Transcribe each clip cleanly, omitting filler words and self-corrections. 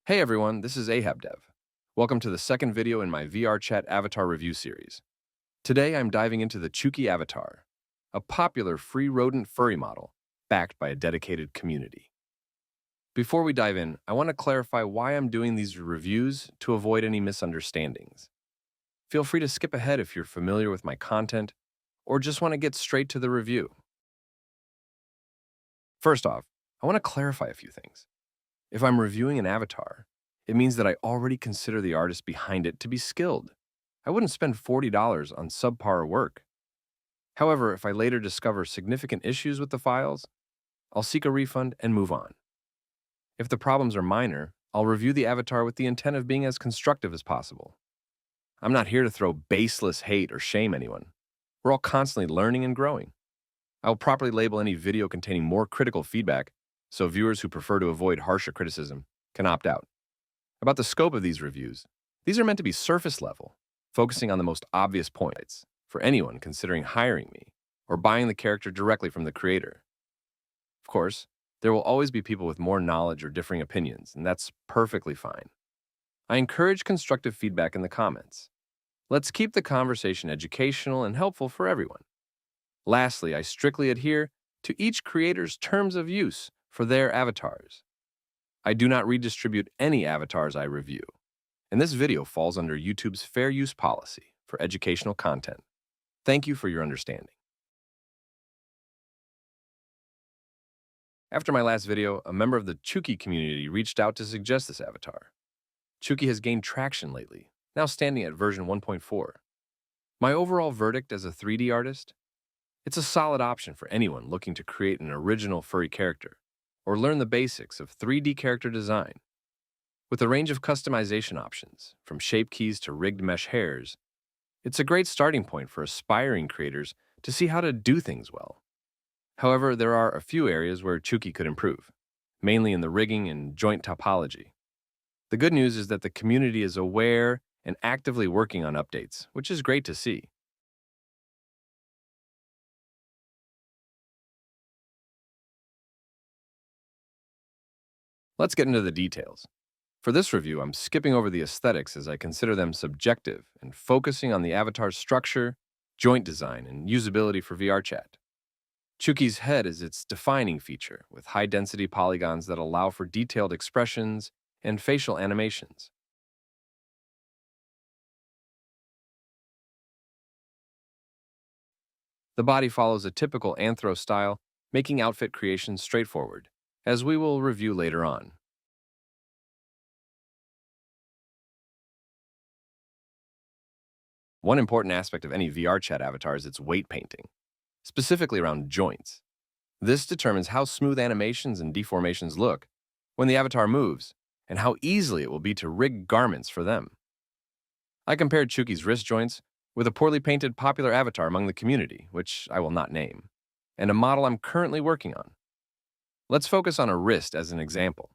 Hey everyone, this is AhabDev. Welcome to the second video in my VRChat avatar review series. Today I'm diving into the Chuki avatar, a popular free rodent furry model backed by a dedicated community. Before we dive in, I want to clarify why I'm doing these reviews to avoid any misunderstandings. Feel free to skip ahead if you're familiar with my content or just want to get straight to the review. First off, I want to clarify a few things. If I'm reviewing an avatar, it means that I already consider the artist behind it to be skilled. I wouldn't spend $40 on subpar work. However, if I later discover significant issues with the files, I'll seek a refund and move on. If the problems are minor, I'll review the avatar with the intent of being as constructive as possible. I'm not here to throw baseless hate or shame anyone. We're all constantly learning and growing. I will properly label any video containing more critical feedback so viewers who prefer to avoid harsher criticism can opt out. About the scope of these reviews, these are meant to be surface level, focusing on the most obvious points for anyone considering hiring me or buying the character directly from the creator. Of course, there will always be people with more knowledge or differing opinions, and that's perfectly fine. I encourage constructive feedback in the comments. Let's keep the conversation educational and helpful for everyone. Lastly, I strictly adhere to each creator's terms of use for their avatars. I do not redistribute any avatars I review, and this video falls under YouTube's fair use policy for educational content. Thank you for your understanding. After my last video, a member of the Chuki community reached out to suggest this avatar. Chuki has gained traction lately, now standing at version 1.4. My overall verdict as a 3D artist? It's a solid option for anyone looking to create an original furry character or learn the basics of 3D character design. With a range of customization options, from shape keys to rigged mesh hairs, it's a great starting point for aspiring creators to see how to do things well. However, there are a few areas where Chuki could improve, mainly in the rigging and joint topology. The good news is that the community is aware and actively working on updates, which is great to see. Let's get into the details. For this review, I'm skipping over the aesthetics as I consider them subjective and focusing on the avatar's structure, joint design, and usability for VRChat. Chuki's head is its defining feature, with high-density polygons that allow for detailed expressions and facial animations. The body follows a typical anthro style, making outfit creation straightforward, as we will review later on. One important aspect of any VRChat avatar is its weight painting, specifically around joints. This determines how smooth animations and deformations look when the avatar moves, and how easily it will be to rig garments for them. I compared Chuki's wrist joints with a poorly painted popular avatar among the community, which I will not name, and a model I'm currently working on. Let's focus on a wrist as an example.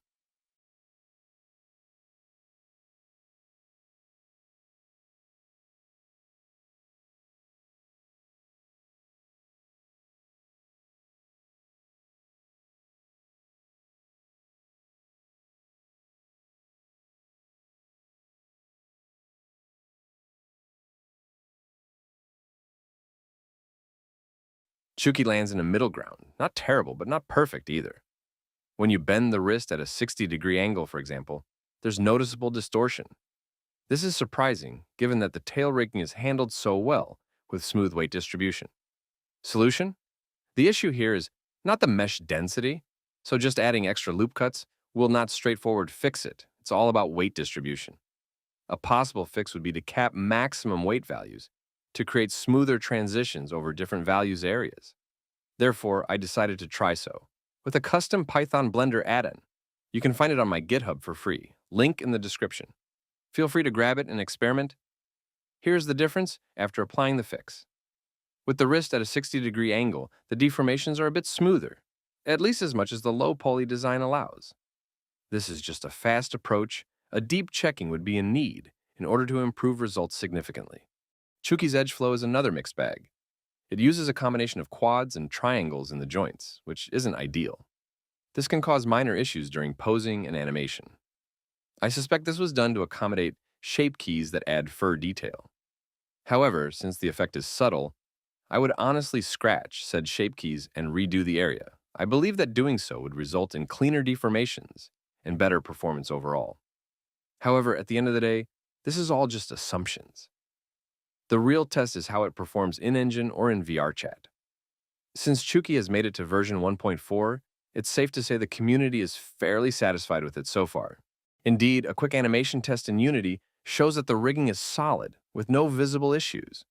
Chuki lands in a middle ground, not terrible, but not perfect either. When you bend the wrist at a 60-degree angle, for example, there's noticeable distortion. This is surprising, given that the tail rigging is handled so well with smooth weight distribution. Solution? The issue here is not the mesh density, so just adding extra loop cuts will not straightforward fix it. It's all about weight distribution. A possible fix would be to cap maximum weight values to create smoother transitions over different values areas. Therefore, I decided to try so with a custom Python Blender add-in. You can find it on my GitHub for free, link in the description. Feel free to grab it and experiment. Here's the difference after applying the fix. With the wrist at a 60-degree angle, the deformations are a bit smoother, at least as much as the low poly design allows. This is just a fast approach. A deep checking would be in need in order to improve results significantly. Chuki's edge flow is another mixed bag. It uses a combination of quads and triangles in the joints, which isn't ideal. This can cause minor issues during posing and animation. I suspect this was done to accommodate shape keys that add fur detail. However, since the effect is subtle, I would honestly scratch said shape keys and redo the area. I believe that doing so would result in cleaner deformations and better performance overall. However, at the end of the day, this is all just assumptions. The real test is how it performs in-engine or in VRChat. Since Chuki has made it to version 1.4, it's safe to say the community is fairly satisfied with it so far. Indeed, a quick animation test in Unity shows that the rigging is solid, with no visible issues.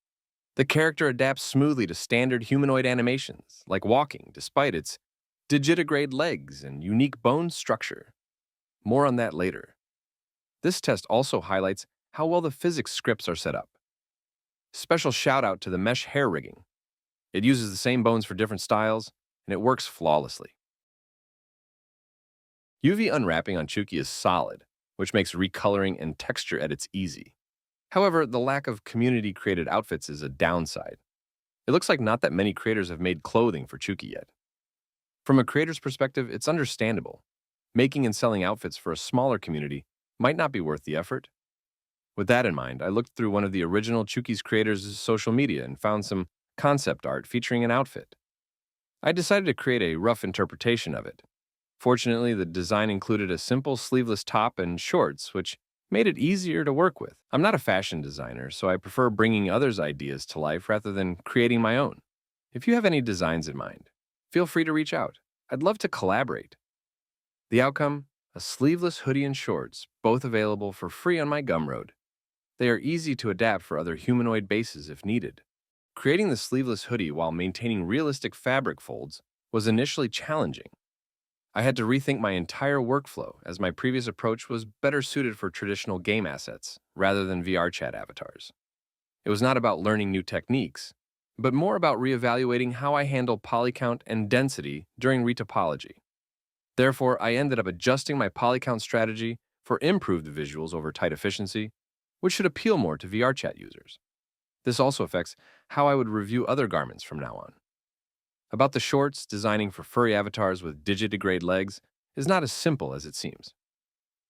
The character adapts smoothly to standard humanoid animations, like walking, despite its digitigrade legs and unique bone structure. More on that later. This test also highlights how well the physics scripts are set up. Special shout out to the mesh hair rigging. It uses the same bones for different styles, and it works flawlessly. UV unwrapping on Chuki is solid, which makes recoloring and texture edits easy. However, the lack of community-created outfits is a downside. It looks like not that many creators have made clothing for Chuki yet. From a creator's perspective, it's understandable. Making and selling outfits for a smaller community might not be worth the effort. With that in mind, I looked through one of the original Chuki's creators' social media and found some concept art featuring an outfit. I decided to create a rough interpretation of it. Fortunately, the design included a simple sleeveless top and shorts, which made it easier to work with. I'm not a fashion designer, so I prefer bringing others' ideas to life rather than creating my own. If you have any designs in mind, feel free to reach out. I'd love to collaborate. The outcome? A sleeveless hoodie and shorts, both available for free on my Gumroad. They are easy to adapt for other humanoid bases if needed. Creating the sleeveless hoodie while maintaining realistic fabric folds was initially challenging. I had to rethink my entire workflow, as my previous approach was better suited for traditional game assets rather than VRChat avatars. It was not about learning new techniques, but more about reevaluating how I handle polycount and density during retopology. Therefore, I ended up adjusting my polycount strategy for improved visuals over tight efficiency, which should appeal more to VRChat users. This also affects how I would review other garments from now on. About the shorts, designing for furry avatars with digitigrade legs is not as simple as it seems.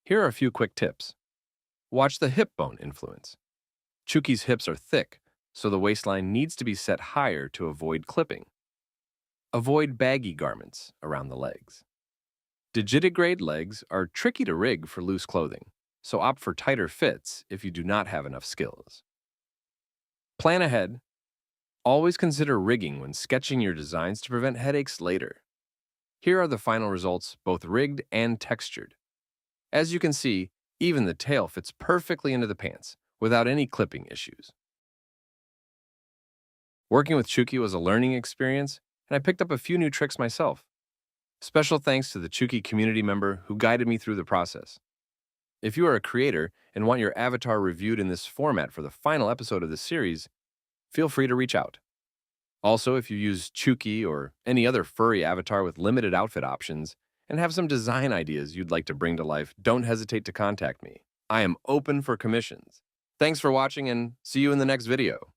Here are a few quick tips. Watch the hip bone influence. Chuki's hips are thick, so the waistline needs to be set higher to avoid clipping. Avoid baggy garments around the legs. Digitigrade legs are tricky to rig for loose clothing, so opt for tighter fits if you do not have enough skills. Plan ahead. Always consider rigging when sketching your designs to prevent headaches later. Here are the final results, both rigged and textured. As you can see, even the tail fits perfectly into the pants without any clipping issues. Working with Chuki was a learning experience, and I picked up a few new tricks myself. Special thanks to the Chuki community member who guided me through the process. If you are a creator and want your avatar reviewed in this format for the final episode of this series, feel free to reach out. Also, if you use Chuki or any other furry avatar with limited outfit options and have some design ideas you'd like to bring to life, don't hesitate to contact me. I am open for commissions. Thanks for watching and see you in the next video.